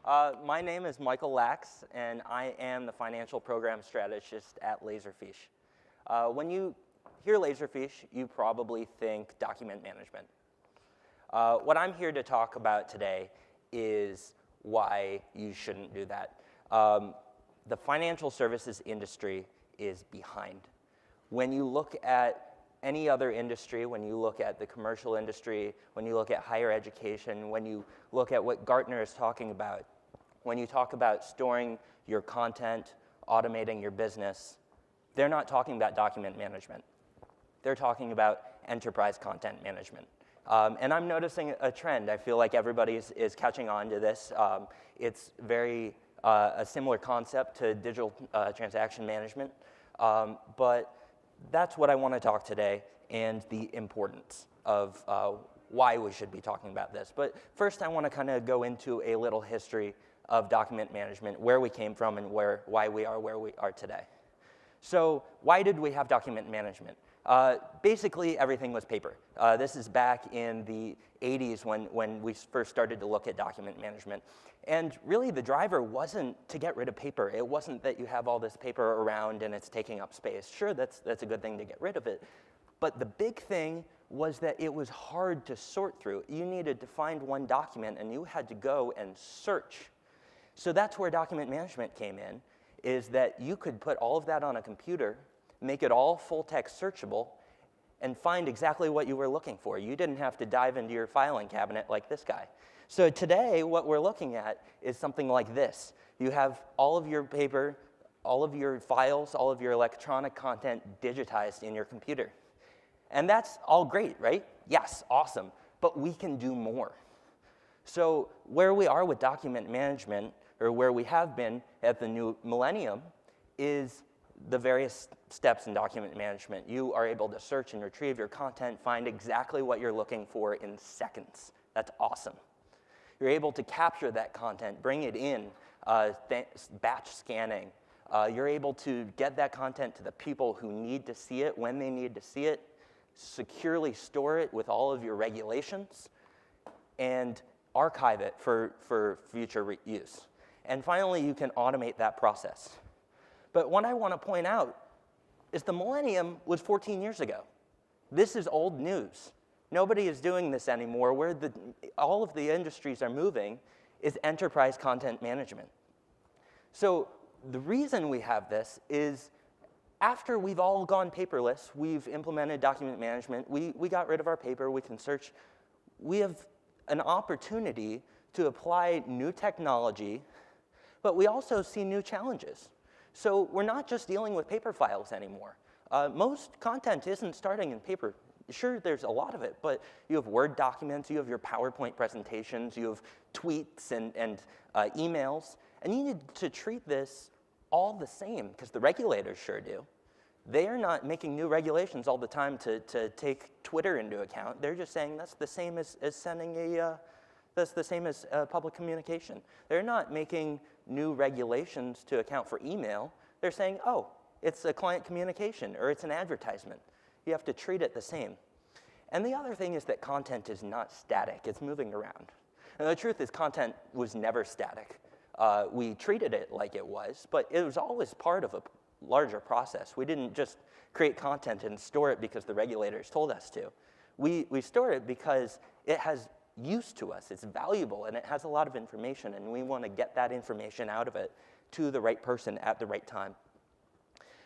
My name is Michael Lax, and I am the financial program strategist at Laserfiche. When you hear Laserfiche, you probably think document management. What I'm here to talk about today is why you shouldn't do that. The financial services industry is behind. When you look at any other industry, when you look at the commercial industry, when you look at higher education, when you look at what Gartner is talking about, when you talk about storing your content, automating your business, they're not talking about document management. They're talking about enterprise content management. And I'm noticing a trend. I feel like everybody is catching on to this. It's very a similar concept to digital transaction management. But that's what I want to talk today and the importance of why we should be talking about this. But first, I want to kind of go into a little history of document management, where we came from and why we are where we are today. So why did we have document management? Basically, everything was paper. This is back in the 80s when we first started to look at document management. And really, the driver wasn't to get rid of paper. It wasn't that you have all this paper around and it's taking up space. Sure, that's a good thing to get rid of it. But the big thing was that it was hard to sort through. You needed to find one document, and you had to go and search. So that's where document management came in, is that you could put all of that on a computer, make it all full-text searchable, and find exactly what you were looking for. You didn't have to dive into your filing cabinet like this guy. So today, what we're looking at is something like this. You have all of your paper, all of your files, all of your electronic content digitized in your computer. And that's all great, right? Yes, awesome. But we can do more. So where we are with document management, or where we have been at the new millennium, is the various steps in document management. You are able to search and retrieve your content, find exactly what you're looking for in seconds. That's awesome. You're able to capture that content, bring it in, batch scanning. You're able to get that content to the people who need to see it when they need to see it, securely store it with all of your regulations, and archive it for future use. And finally, you can automate that process. But what I want to point out is the millennium was 14 years ago. This is old news. Nobody is doing this anymore. Where all of the industries are moving is enterprise content management. So the reason we have this is after we've all gone paperless, we've implemented document management, we got rid of our paper, we can search. We have an opportunity to apply new technology, but we also see new challenges. So we're not just dealing with paper files anymore. Most content isn't starting in paper. Sure, there's a lot of it, but you have Word documents, you have your PowerPoint presentations, you have tweets and emails, and you need to treat this all the same, because the regulators sure do. They are not making new regulations all the time to take Twitter into account. They're just saying that's the same as sending that's the same as public communication. They're not making new regulations to account for email. They're saying, oh, it's a client communication or it's an advertisement. You have to treat it the same. And the other thing is that content is not static. It's moving around. And the truth is content was never static. We treated it like it was, but it was always part of a larger process. We didn't just create content and store it because the regulators told us to. We store it because it has use to us. It's valuable, and it has a lot of information, and we want to get that information out of it to the right person at the right time.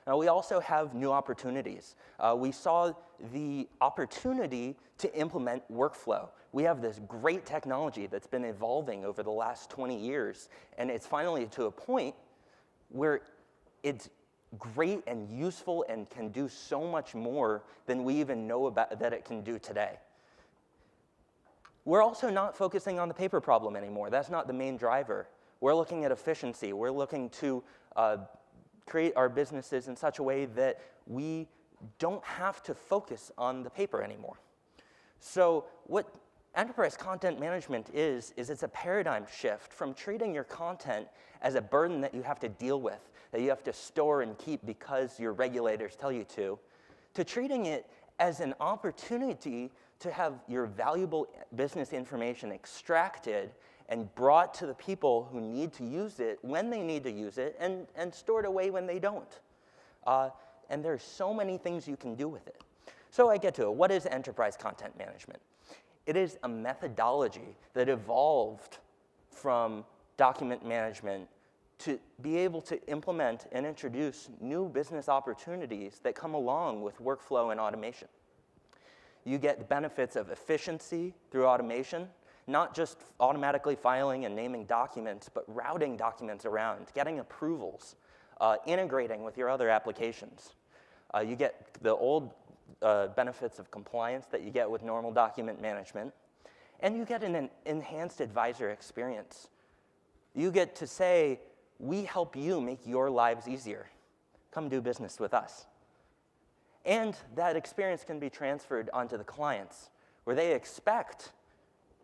Now, we also have new opportunities. We saw the opportunity to implement workflow. We have this great technology that's been evolving over the last 20 years, and it's finally to a point where it's great and useful and can do so much more than we even know about that it can do today. We're also not focusing on the paper problem anymore. That's not the main driver. We're looking at efficiency. We're looking to create our businesses in such a way that we don't have to focus on the paper anymore. So what enterprise content management is it's a paradigm shift from treating your content as a burden that you have to deal with, that you have to store and keep because your regulators tell you to treating it as an opportunity to have your valuable business information extracted and brought to the people who need to use it when they need to use it, and stored away when they don't. And there's so many things you can do with it. So I get to it. What is enterprise content management? It is a methodology that evolved from document management to be able to implement and introduce new business opportunities that come along with workflow and automation. You get the benefits of efficiency through automation, not just automatically filing and naming documents, but routing documents around, getting approvals, integrating with your other applications. You get the old benefits of compliance that you get with normal document management, and you get an enhanced advisor experience. You get to say, we help you make your lives easier. Come do business with us. And that experience can be transferred onto the clients, where they expect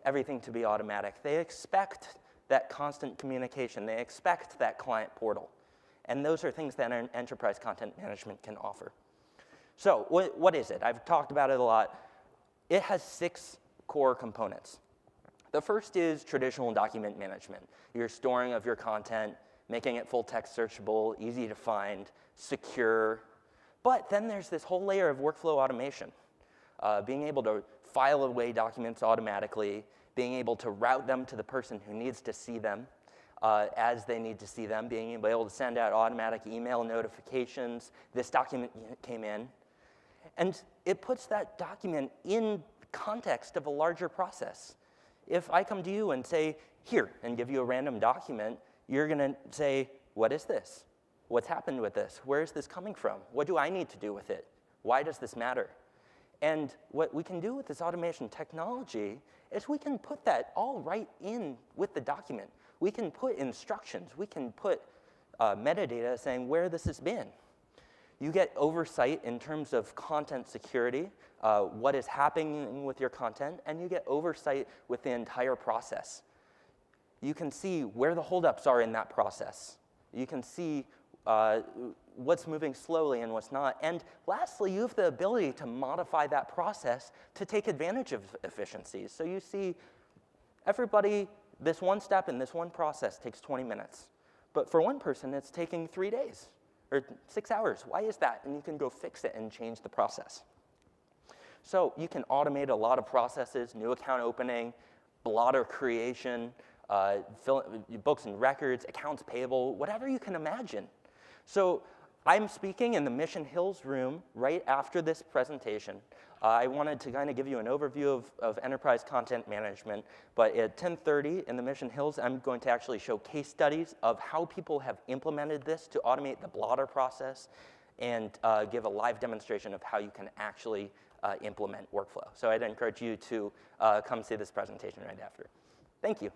everything to be automatic. They expect that constant communication. They expect that client portal. And those are things that enterprise content management can offer. So what is it? I've talked about it a lot. It has 6 core components. The first is traditional document management. Your storing of your content, making it full text searchable, easy to find, secure. But then there's this whole layer of workflow automation. Being able to file away documents automatically, being able to route them to the person who needs to see them as they need to see them, being able to send out automatic email notifications, this document came in. And it puts that document in context of a larger process. If I come to you and say, here, and give you a random document, you're going to say, what is this? What's happened with this? Where is this coming from? What do I need to do with it? Why does this matter? And what we can do with this automation technology is we can put that all right in with the document. We can put instructions. We can put metadata saying where this has been. You get oversight in terms of content security, what is happening with your content, and you get oversight with the entire process. You can see where the holdups are in that process. You can see what's moving slowly and what's not. And lastly, you have the ability to modify that process to take advantage of efficiencies. So you see everybody, this one step in this one process takes 20 minutes. But for one person, it's taking 3 days or 6 hours. Why is that? And you can go fix it and change the process. So you can automate a lot of processes, new account opening, blotter creation, books and records, accounts payable, whatever you can imagine. So I'm speaking in the Mission Hills room right after this presentation. I wanted to kind of give you an overview of enterprise content management, but at 10:30 in the Mission Hills, I'm going to actually show case studies of how people have implemented this to automate the blotter process and give a live demonstration of how you can actually implement workflow. So I'd encourage you to come see this presentation right after. Thank you.